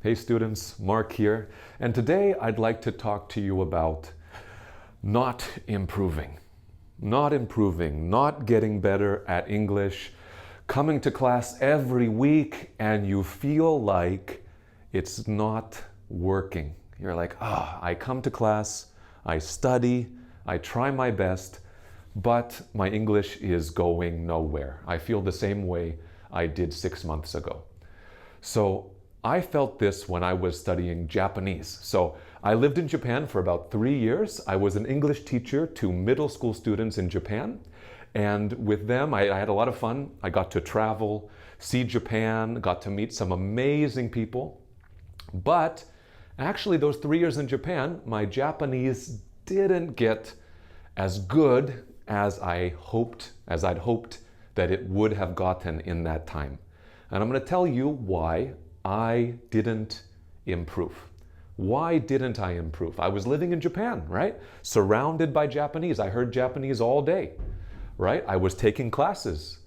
Hey students, Mark here, and today I'd like to talk to you about not improving. Not getting better at English, coming to class every week and you feel like it's not working. You're like, I come to class, I study, I try my best, but my English is going nowhere. I feel the same way I did 6 months ago. So I felt this when I was studying Japanese. So I lived in Japan for about 3 years. I was an English teacher to middle school students in Japan. And with them, I had a lot of fun. I got to travel, see Japan, got to meet some amazing people. But actually those 3 years in Japan, my Japanese didn't get as good as I'd hoped that it would have gotten in that time. And I'm going to tell you why I didn't improve. Why didn't I improve? I was living in Japan, right? Surrounded by Japanese. I heard Japanese all day, right? I was taking classes.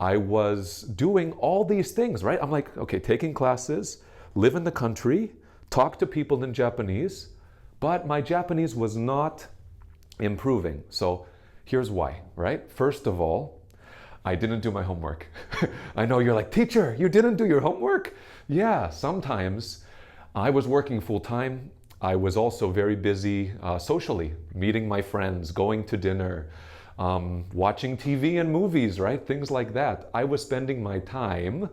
I was doing all these things, right? I'm like, okay, taking classes, live in the country, talk to people in Japanese, but my Japanese was not improving. So here's why, right? First of all, I didn't do my homework. I know you're like, teacher, you didn't do your homework? Yeah, sometimes. I was working full time. I was also very busy socially, meeting my friends, going to dinner, watching TV and movies, right? Things like that. I was spending my time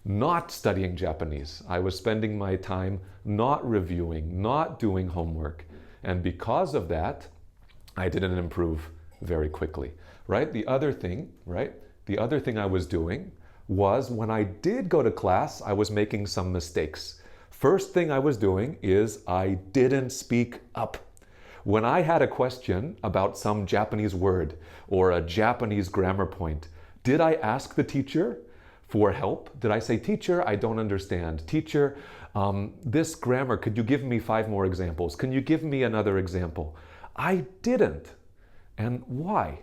not studying Japanese. I was spending my time not reviewing, not doing homework. And because of that, I didn't improve very quickly, right? The other thing I was doing was when I did go to class, I was making some mistakes. First thing I was doing is I didn't speak up. When I had a question about some Japanese word or a Japanese grammar point, did I ask the teacher for help? Did I say, teacher, I don't understand. Teacher, this grammar, could you give me 5 more examples? Can you give me another example? I didn't. And why?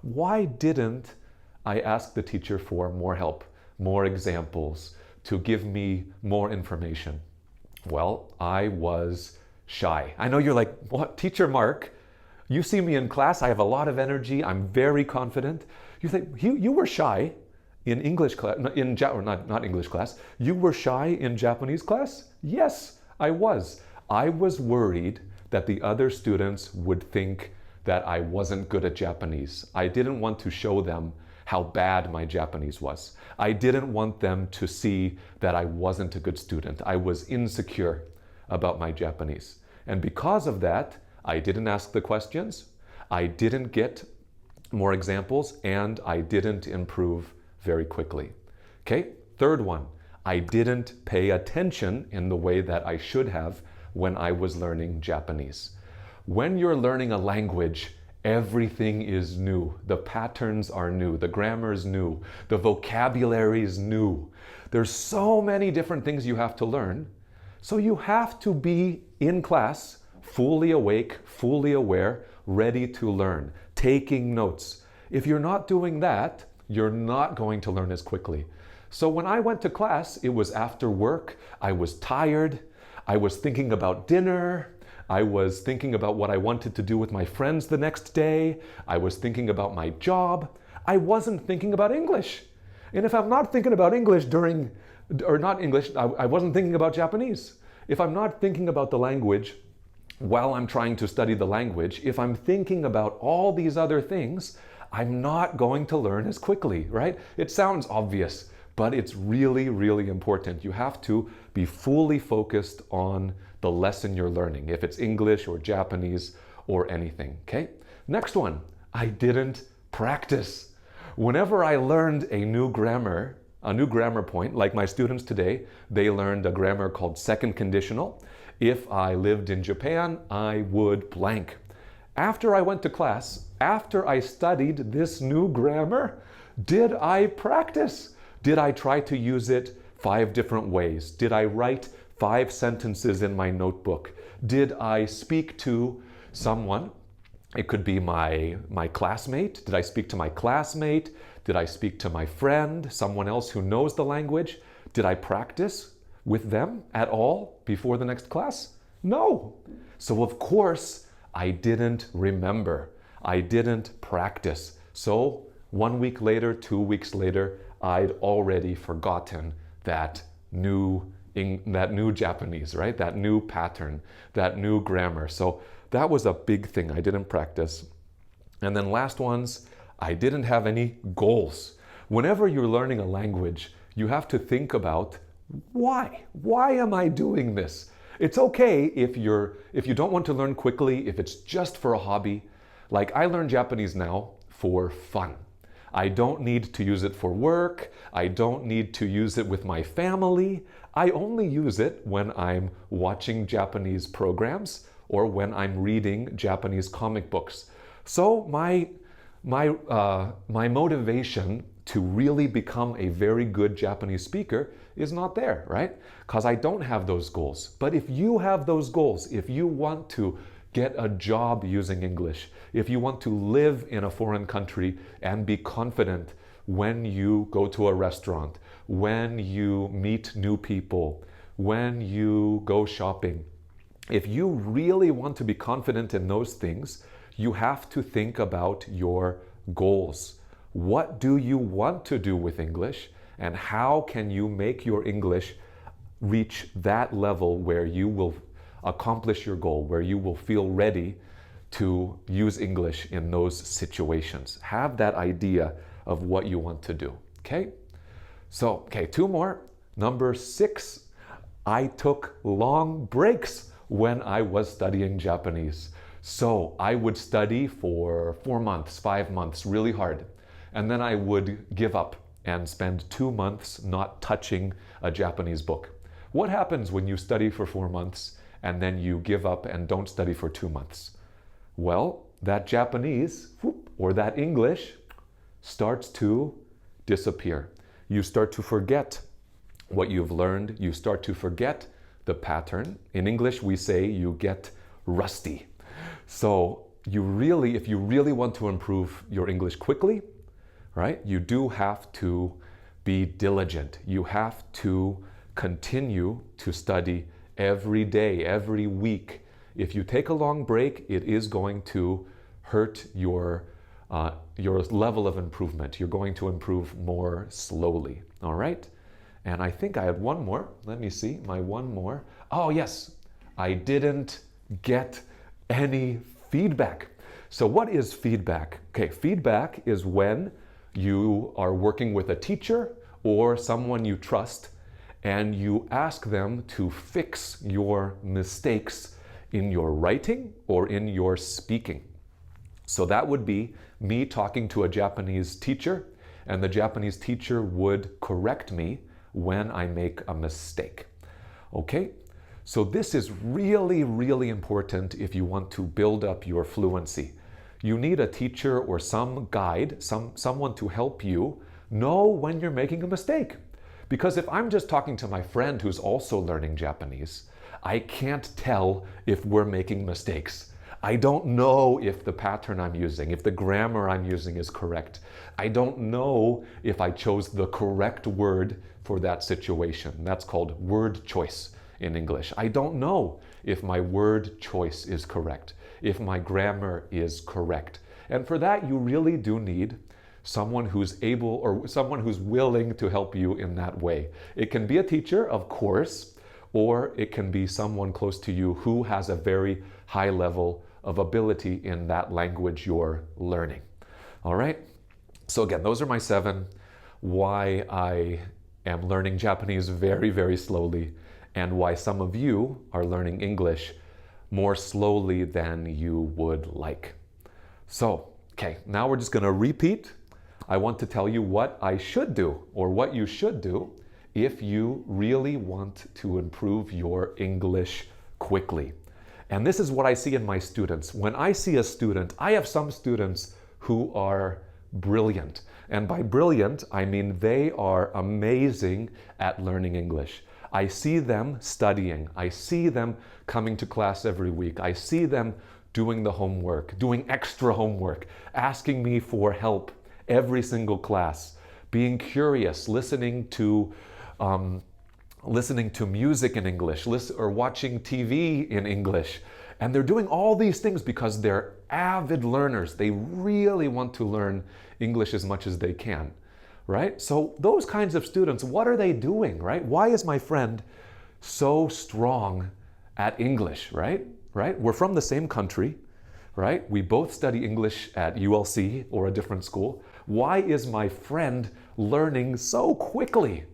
Why didn't I ask the teacher for more help, more examples, to give me more information? Well, I was shy. I know you're like, what, Teacher Mark? You see me in class, I have a lot of energy, I'm very confident. You think, you were shy in English class, not English class, you were shy in Japanese class? Yes, I was. I was worried that the other students would think that I wasn't good at Japanese. I didn't want to show them how bad my Japanese was. I didn't want them to see that I wasn't a good student. I was insecure about my Japanese. And because of that, I didn't ask the questions, I didn't get more examples, and I didn't improve very quickly. Okay, third one, I didn't pay attention in the way that I should have when I was learning Japanese. When you're learning a language, everything is new. The patterns are new, the grammar is new, the vocabulary is new. There's so many different things you have to learn. So you have to be in class, fully awake, fully aware, ready to learn, taking notes. If you're not doing that, you're not going to learn as quickly. So when I went to class, it was after work, I was tired, I was thinking about dinner, I was thinking about what I wanted to do with my friends the next day. I was thinking about my job. I wasn't thinking about English. And if I'm not thinking about English I wasn't thinking about Japanese. If I'm not thinking about the language while I'm trying to study the language, if I'm thinking about all these other things, I'm not going to learn as quickly, right? It sounds obvious, but it's really, really important. You have to be fully focused on the lesson you're learning, if it's English or Japanese or anything, okay? Next one, I didn't practice. Whenever I learned a new grammar point, like my students today, they learned a grammar called second conditional. If I lived in Japan, I would blank. After I went to class, after I studied this new grammar, did I practice? Did I try to use it 5 different ways? Did I write 5 sentences in my notebook? Did I speak to someone? It could be my classmate. Did I speak to my classmate? Did I speak to my friend, someone else who knows the language? Did I practice with them at all before the next class? No. So of course, I didn't remember. I didn't practice. So 1 week later, 2 weeks later, I'd already forgotten that new Japanese, right? That new pattern, that new grammar. So that was a big thing I didn't practice. And then last ones, I didn't have any goals. Whenever you're learning a language, you have to think about why? Why am I doing this? It's okay if you don't want to learn quickly, if it's just for a hobby. Like I learn Japanese now for fun. I don't need to use it for work. I don't need to use it with my family. I only use it when I'm watching Japanese programs or when I'm reading Japanese comic books. So my motivation to really become a very good Japanese speaker is not there, right? Because I don't have those goals. But if you have those goals, if you want to get a job using English, if you want to live in a foreign country and be confident when you go to a restaurant, when you meet new people, when you go shopping, if you really want to be confident in those things, you have to think about your goals. What do you want to do with English, and how can you make your English reach that level where you will accomplish your goal, where you will feel ready to use English in those situations? Have that idea of what you want to do, okay? So, okay, 2 more. Number 6, I took long breaks when I was studying Japanese. So I would study for 4 months, 5 months, really hard. And then I would give up and spend 2 months not touching a Japanese book. What happens when you study for 4 months and then you give up and don't study for 2 months? Well, that Japanese or that English starts to disappear. You start to forget what you've learned. You start to forget the pattern. In English, we say you get rusty. So if you really want to improve your English quickly, right, you do have to be diligent. You have to continue to study every day, every week. If you take a long break, it is going to hurt your level of improvement. You're going to improve more slowly, all right? And I think I had one more. Let me see, my one more. Oh yes, I didn't get any feedback. So what is feedback? Okay, feedback is when you are working with a teacher or someone you trust and you ask them to fix your mistakes in your writing or in your speaking. So that would be me talking to a Japanese teacher, and the Japanese teacher would correct me when I make a mistake. Okay? So this is really, really important if you want to build up your fluency. You need a teacher or some guide, someone to help you know when you're making a mistake. Because if I'm just talking to my friend who's also learning Japanese, I can't tell if we're making mistakes. I don't know if the pattern I'm using, if the grammar I'm using is correct. I don't know if I chose the correct word for that situation. That's called word choice in English. I don't know if my word choice is correct, if my grammar is correct. And for that, you really do need someone who's able or someone who's willing to help you in that way. It can be a teacher, of course, or it can be someone close to you who has a very high level of ability in that language you're learning. All right? So again, those are my 7 why I am learning Japanese very, very slowly, and why some of you are learning English more slowly than you would like. So, okay, now we're just going to repeat. I want to tell you what I should do, or what you should do, if you really want to improve your English quickly. And this is what I see in my students. When I see a student, I have some students who are brilliant. And by brilliant, I mean they are amazing at learning English. I see them studying. I see them coming to class every week. I see them doing the homework, doing extra homework, asking me for help every single class, being curious, listening to listening to music in English, or watching TV in English. And they're doing all these things because they're avid learners. They really want to learn English as much as they can, right? So those kinds of students, what are they doing, right? Why is my friend so strong at English, right? We're from the same country, right? We both study English at ULC or a different school. Why is my friend learning so quickly?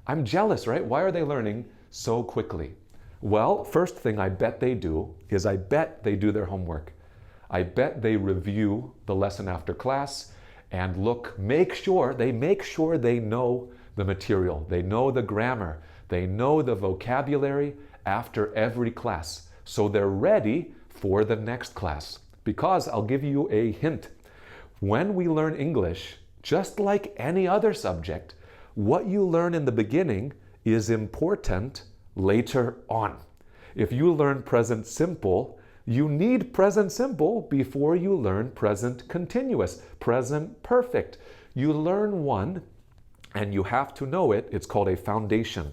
I'm jealous, right? Why are they learning so quickly? Well, first thing I bet they do is I bet they do their homework. I bet they review the lesson after class and make sure they know the material. They know the grammar. They know the vocabulary after every class. So they're ready for the next class. Because I'll give you a hint. When we learn English, just like any other subject, what you learn in the beginning is important later on. If you learn present simple, you need present simple before you learn present continuous, present perfect. You learn one and you have to know it. It's called a foundation.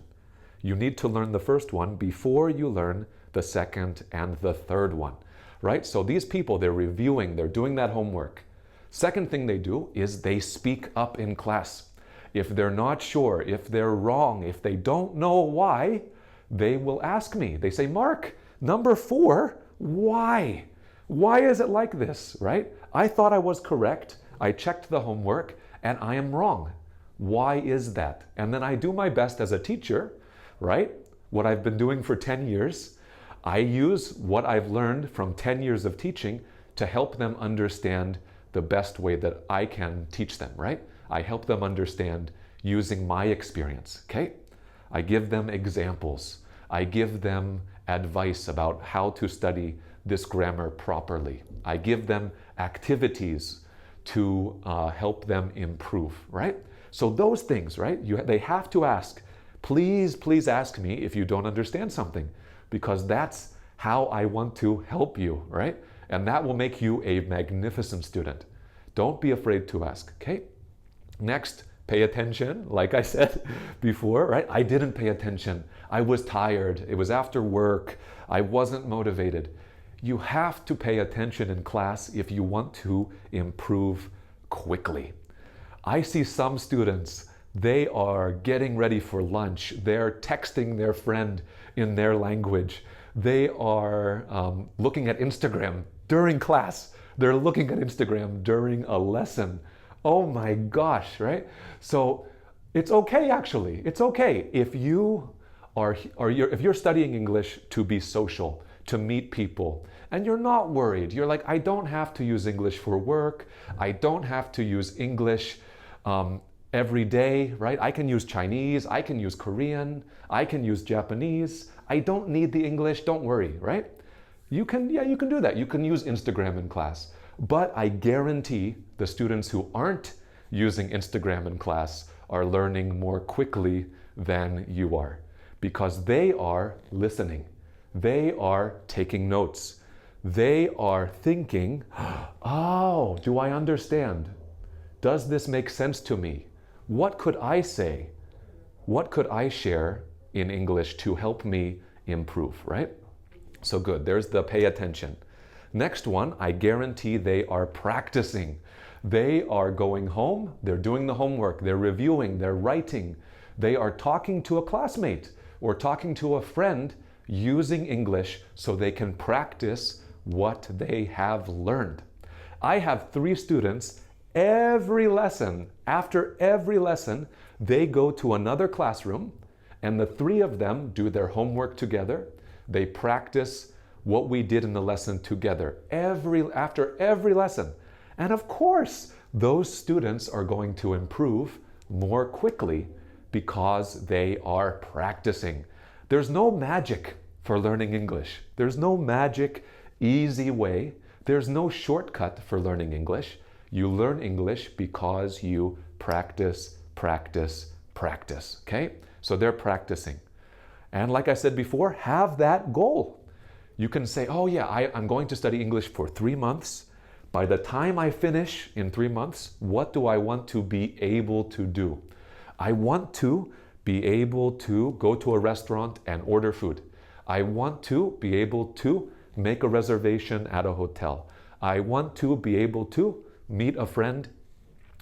You need to learn the first one before you learn the second and the third one, right? So these people, they're reviewing, they're doing that homework. Second thing they do is they speak up in class. If they're not sure, if they're wrong, if they don't know why, they will ask me. They say, Mark, number 4, why? Why is it like this, right? I thought I was correct. I checked the homework and I am wrong. Why is that? And then I do my best as a teacher, right? What I've been doing for 10 years. I use what I've learned from 10 years of teaching to help them understand the best way that I can teach them, right? I help them understand using my experience, okay? I give them examples. I give them advice about how to study this grammar properly. I give them activities to help them improve, right? So those things, right? They have to ask, please ask me if you don't understand something, because that's how I want to help you, right? And that will make you a magnificent student. Don't be afraid to ask, okay? Next, pay attention, like I said before, right? I didn't pay attention. I was tired. It was after work. I wasn't motivated. You have to pay attention in class if you want to improve quickly. I see some students, they are getting ready for lunch. They're texting their friend in their language. They are looking at Instagram during class. They're looking at Instagram during a lesson. Oh my gosh, right? So it's okay, actually. It's okay if you're studying English to be social, to meet people, and you're not worried. You're like, I don't have to use English for work. I don't have to use English every day, right? I can use Chinese. I can use Korean. I can use Japanese. I don't need the English. Don't worry, right? You can do that. You can use Instagram in class. But I guarantee the students who aren't using Instagram in class are learning more quickly than you are, because they are listening. They are taking notes. They are thinking, oh, do I understand? Does this make sense to me? What could I say? What could I share in English to help me improve, right? So good, there's the pay attention. Next one, I guarantee they are practicing. They are going home, they're doing the homework, they're reviewing, they're writing. They are talking to a classmate or talking to a friend using English so they can practice what they have learned. I have 3 students, every lesson, after every lesson, they go to another classroom and the 3 of them do their homework together. They practice what we did in the lesson together after every lesson. And of course, those students are going to improve more quickly because they are practicing. There's no magic for learning English. There's no magic, easy way. There's no shortcut for learning English. You learn English because you practice, okay? So they're practicing. And like I said before, have that goal. You can say, oh yeah, I'm going to study English for 3 months. By the time I finish in 3 months, what do I want to be able to do? I want to be able to go to a restaurant and order food. I want to be able to make a reservation at a hotel. I want to be able to meet a friend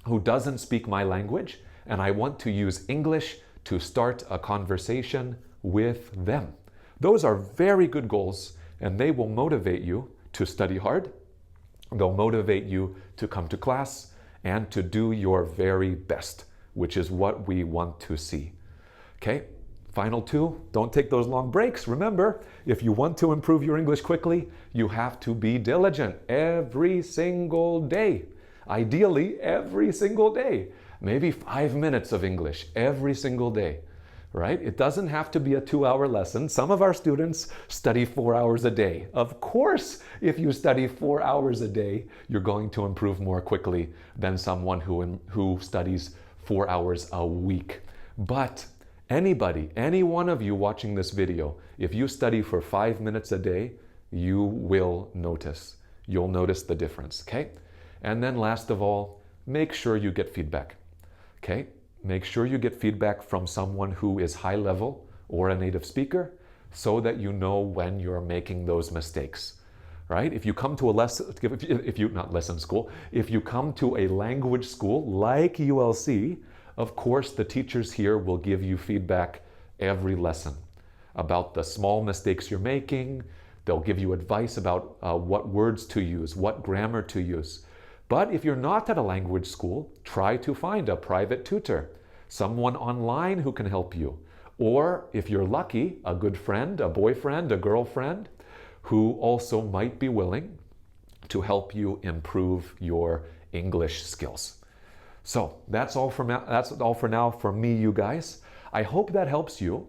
who doesn't speak my language, and I want to use English to start a conversation with them. Those are very good goals, and they will motivate you to study hard. They'll motivate you to come to class and to do your very best, which is what we want to see. Okay, final two, don't take those long breaks. Remember, if you want to improve your English quickly, you have to be diligent every single day. Ideally, every single day. Maybe 5 minutes of English every single day, right? It doesn't have to be a 2-hour lesson. Some of our students study 4 hours a day. Of course, if you study 4 hours a day, you're going to improve more quickly than someone who studies 4 hours a week. But anybody, any one of you watching this video, if you study for 5 minutes a day, you will notice. You'll notice the difference, okay? And then last of all, make sure you get feedback, okay? Make sure you get feedback from someone who is high level or a native speaker so that you know when you're making those mistakes, right? If you come to a lesson, if you come to a language school like ULC, of course, the teachers here will give you feedback every lesson about the small mistakes you're making. They'll give you advice about what words to use, what grammar to use. But if you're not at a language school, try to find a private tutor, someone online who can help you. Or if you're lucky, a good friend, a boyfriend, a girlfriend, who also might be willing to help you improve your English skills. So that's all for now from me, you guys. I hope that helps you.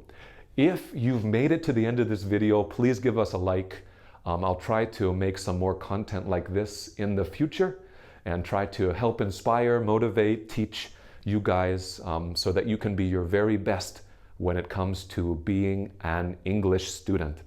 If you've made it to the end of this video, please give us a like. I'll try to make some more content like this in the future and try to help inspire, motivate, teach you guys so that you can be your very best when it comes to being an English student.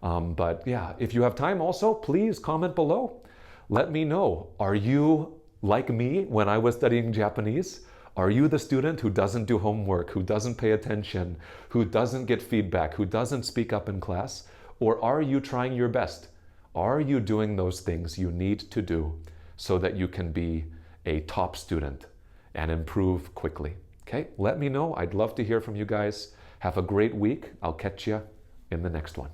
But yeah, if you have time also, please comment below. Let me know, are you like me when I was studying Japanese? Are you the student who doesn't do homework, who doesn't pay attention, who doesn't get feedback, who doesn't speak up in class? Or are you trying your best? Are you doing those things you need to do so that you can be a top student and improve quickly? Okay, let me know. I'd love to hear from you guys. Have a great week. I'll catch you in the next one.